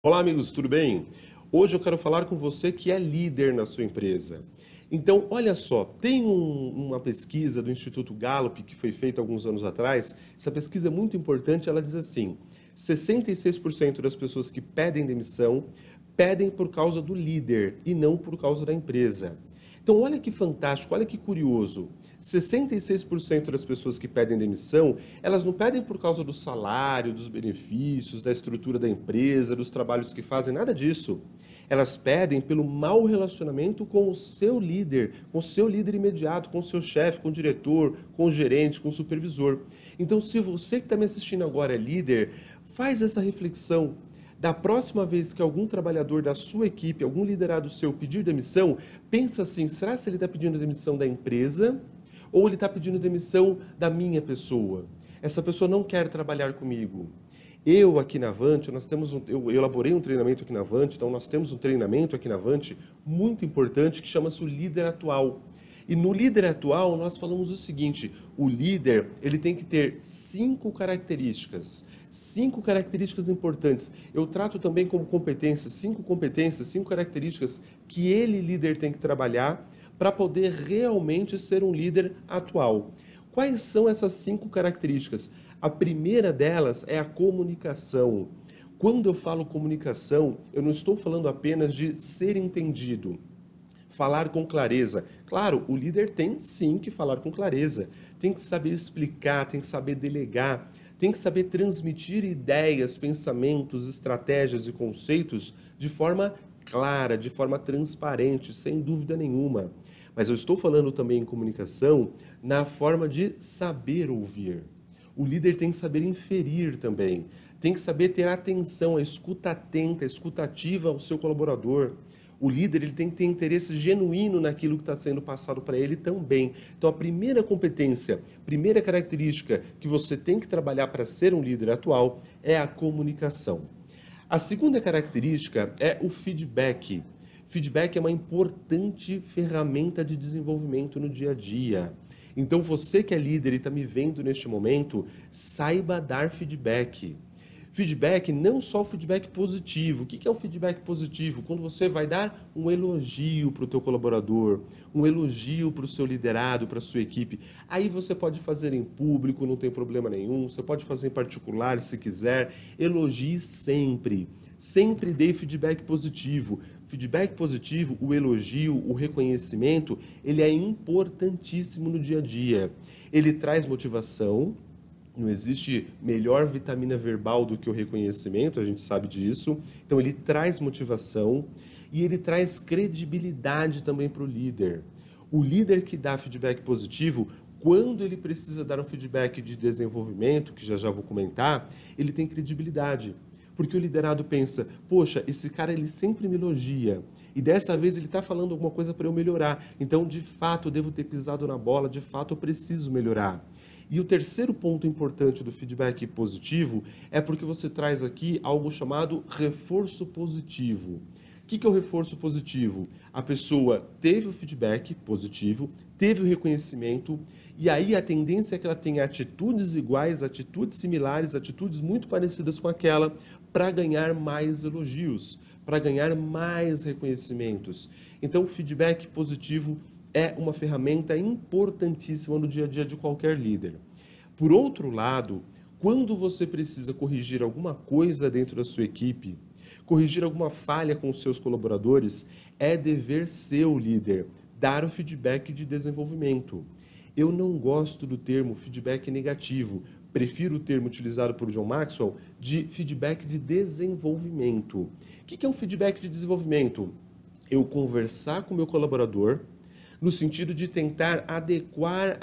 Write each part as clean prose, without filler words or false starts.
Olá, amigos, tudo bem? Hoje eu quero falar com você que é líder na sua empresa. Então, olha só, tem uma pesquisa do Instituto Gallup que foi feita alguns anos atrás. Essa pesquisa é muito importante, ela diz assim: 66% das pessoas que pedem demissão pedem por causa do líder e não por causa da empresa. Então, olha que fantástico, olha que curioso. 66% das pessoas que pedem demissão, elas não pedem por causa do salário, dos benefícios, da estrutura da empresa, dos trabalhos que fazem, nada disso. Elas pedem pelo mau relacionamento com o seu líder imediato, com o seu chefe, com o diretor, com o gerente, com o supervisor. Então, se você que está me assistindo agora é líder, faz essa reflexão. Da próxima vez que algum trabalhador da sua equipe, algum liderado seu pedir demissão, pensa assim, será que ele está pedindo demissão da empresa ou ele está pedindo demissão da minha pessoa? Essa pessoa não quer trabalhar comigo. Eu aqui na Avante, eu elaborei um treinamento aqui na Avante, então nós temos um treinamento aqui na Avante muito importante que chama-se o líder atual. E no líder atual nós falamos o seguinte: o líder ele tem que ter cinco características importantes. Eu trato também como competências, cinco características que ele, líder, tem que trabalhar para poder realmente ser um líder atual. Quais são essas cinco características? A primeira delas é a comunicação. Quando eu falo comunicação, eu não estou falando apenas de ser entendido. Falar com clareza. Claro, o líder tem sim que falar com clareza. Tem que saber explicar, tem que saber delegar, tem que saber transmitir ideias, pensamentos, estratégias e conceitos de forma clara, de forma transparente, sem dúvida nenhuma. Mas eu estou falando também em comunicação na forma de saber ouvir. O líder tem que saber inferir também. Tem que saber ter atenção, a escuta atenta, a escuta ativa ao seu colaborador. O líder ele tem que ter interesse genuíno naquilo que está sendo passado para ele também. Então, a primeira competência, primeira característica que você tem que trabalhar para ser um líder atual é a comunicação. A segunda característica é o feedback. Feedback é uma importante ferramenta de desenvolvimento no dia a dia. Então, você que é líder e está me vendo neste momento, saiba dar feedback. Feedback, não só o feedback positivo. O que é o feedback positivo? Quando você vai dar um elogio para o teu colaborador, um elogio para o seu liderado, para a sua equipe. Aí você pode fazer em público, não tem problema nenhum. Você pode fazer em particular, se quiser. Elogie sempre. Sempre dê feedback positivo. Feedback positivo, o elogio, o reconhecimento, ele é importantíssimo no dia a dia. Ele traz motivação. Não existe melhor vitamina verbal do que o reconhecimento, a gente sabe disso. Então, ele traz motivação e ele traz credibilidade também para o líder. O líder que dá feedback positivo, quando ele precisa dar um feedback de desenvolvimento, que já vou comentar, ele tem credibilidade. Porque o liderado pensa, poxa, esse cara ele sempre me elogia e dessa vez ele está falando alguma coisa para eu melhorar. Então, de fato, eu devo ter pisado na bola, de fato, eu preciso melhorar. E o terceiro ponto importante do feedback positivo é porque você traz aqui algo chamado reforço positivo. O que é o reforço positivo? A pessoa teve o feedback positivo, teve o reconhecimento, e aí a tendência é que ela tenha atitudes iguais, atitudes similares, atitudes muito parecidas com aquela, para ganhar mais elogios, para ganhar mais reconhecimentos. Então, o feedback positivo é uma ferramenta importantíssima no dia a dia de qualquer líder. Por outro lado, quando você precisa corrigir alguma coisa dentro da sua equipe, corrigir alguma falha com os seus colaboradores, é dever seu, líder, dar o feedback de desenvolvimento. Eu não gosto do termo feedback negativo, prefiro o termo utilizado por John Maxwell de feedback de desenvolvimento. O que é um feedback de desenvolvimento? Eu conversar com o meu colaborador, no sentido de tentar adequar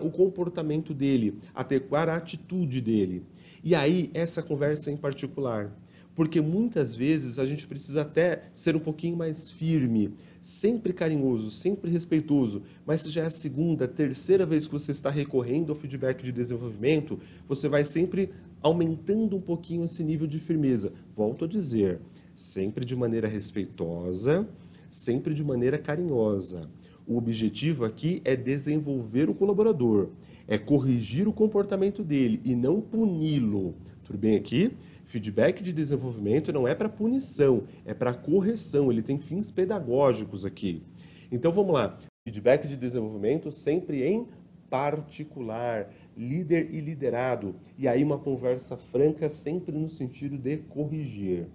o comportamento dele, adequar a atitude dele. E aí, essa conversa em particular. Porque muitas vezes a gente precisa até ser um pouquinho mais firme, sempre carinhoso, sempre respeitoso, mas se já é a segunda, terceira vez que você está recorrendo ao feedback de desenvolvimento, você vai sempre aumentando um pouquinho esse nível de firmeza. Volto a dizer, sempre de maneira respeitosa, sempre de maneira carinhosa. O objetivo aqui é desenvolver o colaborador, é corrigir o comportamento dele e não puni-lo. Tudo bem aqui? Feedback de desenvolvimento não é para punição, é para correção, ele tem fins pedagógicos aqui. Então vamos lá, feedback de desenvolvimento sempre em particular, líder e liderado, e aí uma conversa franca sempre no sentido de corrigir.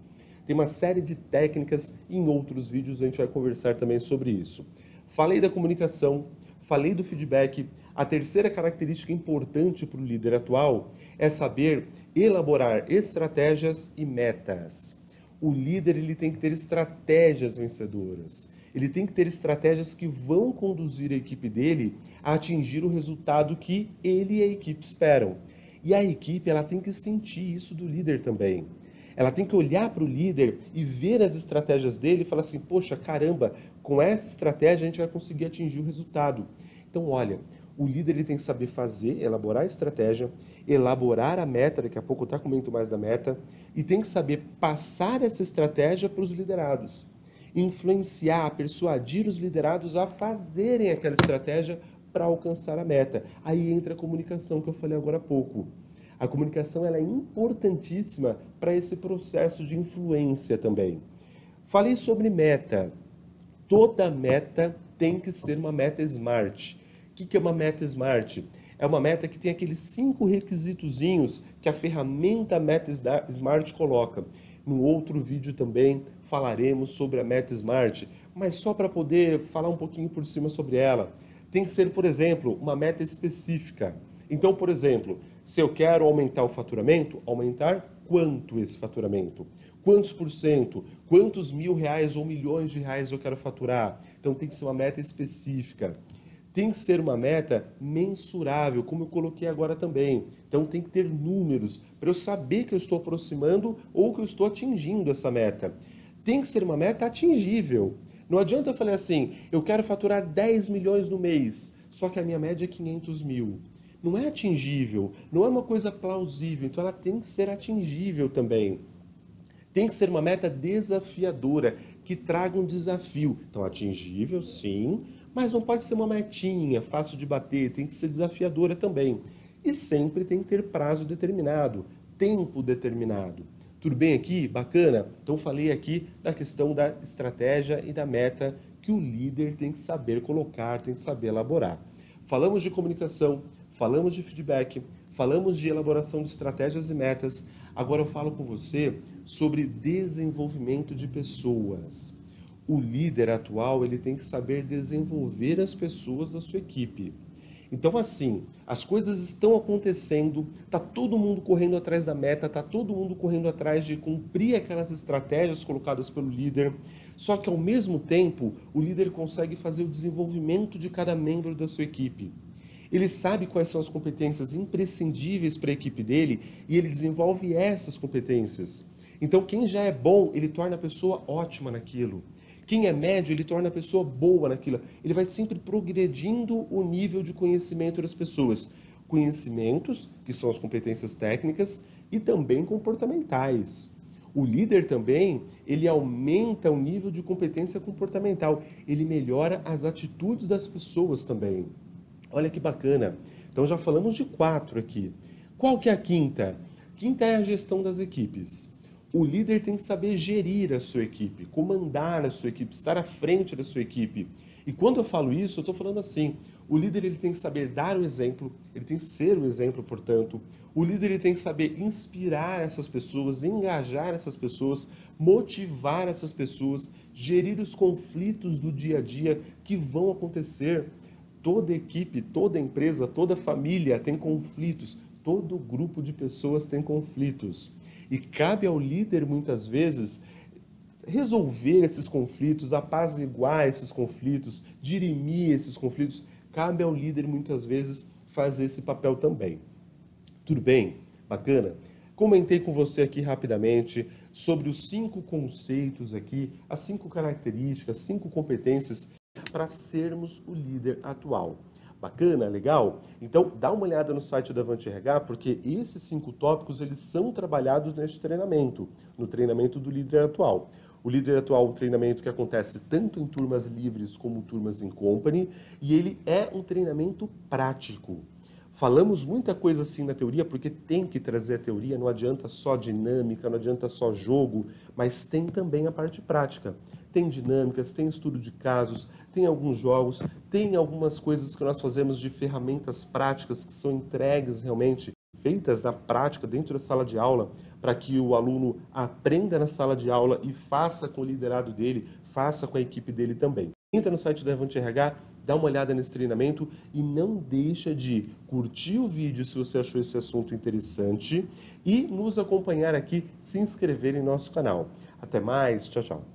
Tem uma série de técnicas, e em outros vídeos a gente vai conversar também sobre isso. Falei da comunicação, falei do feedback. A terceira característica importante para o líder atual é saber elaborar estratégias e metas. O líder ele tem que ter estratégias vencedoras. Ele tem que ter estratégias que vão conduzir a equipe dele a atingir o resultado que ele e a equipe esperam. E a equipe ela tem que sentir isso do líder também. Ela tem que olhar para o líder e ver as estratégias dele e falar assim, poxa, caramba, com essa estratégia a gente vai conseguir atingir o resultado. Então, olha, o líder ele tem que saber fazer, elaborar a estratégia, elaborar a meta, daqui a pouco eu até comento mais da meta, e tem que saber passar essa estratégia para os liderados. Influenciar, persuadir os liderados a fazerem aquela estratégia para alcançar a meta. Aí entra a comunicação que eu falei agora há pouco. A comunicação ela é importantíssima para esse processo de influência também. Falei sobre meta. Toda meta tem que ser uma meta SMART. O que é uma meta SMART? É uma meta que tem aqueles 5 requisitozinhos que a ferramenta Meta SMART coloca. No outro vídeo também falaremos sobre a Meta SMART, mas só para poder falar um pouquinho por cima sobre ela. Tem que ser, por exemplo, uma meta específica. Então, por exemplo, se eu quero aumentar o faturamento, aumentar quanto esse faturamento? Quantos por cento? Quantos R$ 1.000 ou milhões de reais eu quero faturar? Então tem que ser uma meta específica. Tem que ser uma meta mensurável, como eu coloquei agora também. Então tem que ter números para eu saber que eu estou aproximando ou que eu estou atingindo essa meta. Tem que ser uma meta atingível. Não adianta eu falar assim, eu quero faturar 10 milhões no mês, só que a minha média é 500 mil. Não é atingível, não é uma coisa plausível, então ela tem que ser atingível também. Tem que ser uma meta desafiadora, que traga um desafio. Então, atingível, sim, mas não pode ser uma metinha, fácil de bater, tem que ser desafiadora também. E sempre tem que ter prazo determinado, tempo determinado. Tudo bem aqui? Bacana? Então, falei aqui da questão da estratégia e da meta que o líder tem que saber colocar, tem que saber elaborar. Falamos de comunicação, falamos de feedback, falamos de elaboração de estratégias e metas. Agora eu falo com você sobre desenvolvimento de pessoas. O líder atual ele tem que saber desenvolver as pessoas da sua equipe. Então, assim, as coisas estão acontecendo, está todo mundo correndo atrás da meta, está todo mundo correndo atrás de cumprir aquelas estratégias colocadas pelo líder, só que, ao mesmo tempo, o líder consegue fazer o desenvolvimento de cada membro da sua equipe. Ele sabe quais são as competências imprescindíveis para a equipe dele e ele desenvolve essas competências. Então, quem já é bom, ele torna a pessoa ótima naquilo. Quem é médio, ele torna a pessoa boa naquilo. Ele vai sempre progredindo o nível de conhecimento das pessoas. Conhecimentos, que são as competências técnicas, e também comportamentais. O líder também, ele aumenta o nível de competência comportamental. Ele melhora as atitudes das pessoas também. Olha que bacana. Então já falamos de 4 aqui. Qual que é a quinta? Quinta é a gestão das equipes. O líder tem que saber gerir a sua equipe, comandar a sua equipe, estar à frente da sua equipe. E quando eu falo isso, eu estou falando assim, o líder ele tem que saber dar o exemplo, ele tem que ser o exemplo, portanto. O líder ele tem que saber inspirar essas pessoas, engajar essas pessoas, motivar essas pessoas, gerir os conflitos do dia a dia que vão acontecer. Toda equipe, toda empresa, toda família tem conflitos, todo grupo de pessoas tem conflitos. E cabe ao líder, muitas vezes, resolver esses conflitos, apaziguar esses conflitos, dirimir esses conflitos. Cabe ao líder, muitas vezes, fazer esse papel também. Tudo bem? Bacana? Comentei com você aqui rapidamente sobre os 5 conceitos aqui, as 5 características, 5 competências para sermos o líder atual. Bacana? Legal? Então, dá uma olhada no site da Avante RH, porque esses 5 tópicos, eles são trabalhados neste treinamento, no treinamento do líder atual. O líder atual é um treinamento que acontece tanto em turmas livres como turmas em company, e ele é um treinamento prático. Falamos muita coisa assim na teoria, porque tem que trazer a teoria, não adianta só dinâmica, não adianta só jogo, mas tem também a parte prática. Tem dinâmicas, tem estudo de casos, tem alguns jogos, tem algumas coisas que nós fazemos de ferramentas práticas que são entregues realmente, feitas na prática, dentro da sala de aula, para que o aluno aprenda na sala de aula e faça com o liderado dele, faça com a equipe dele também. Entra no site do Levante RH, dá uma olhada nesse treinamento e não deixa de curtir o vídeo se você achou esse assunto interessante e nos acompanhar aqui, se inscrever em nosso canal. Até mais, tchau, tchau.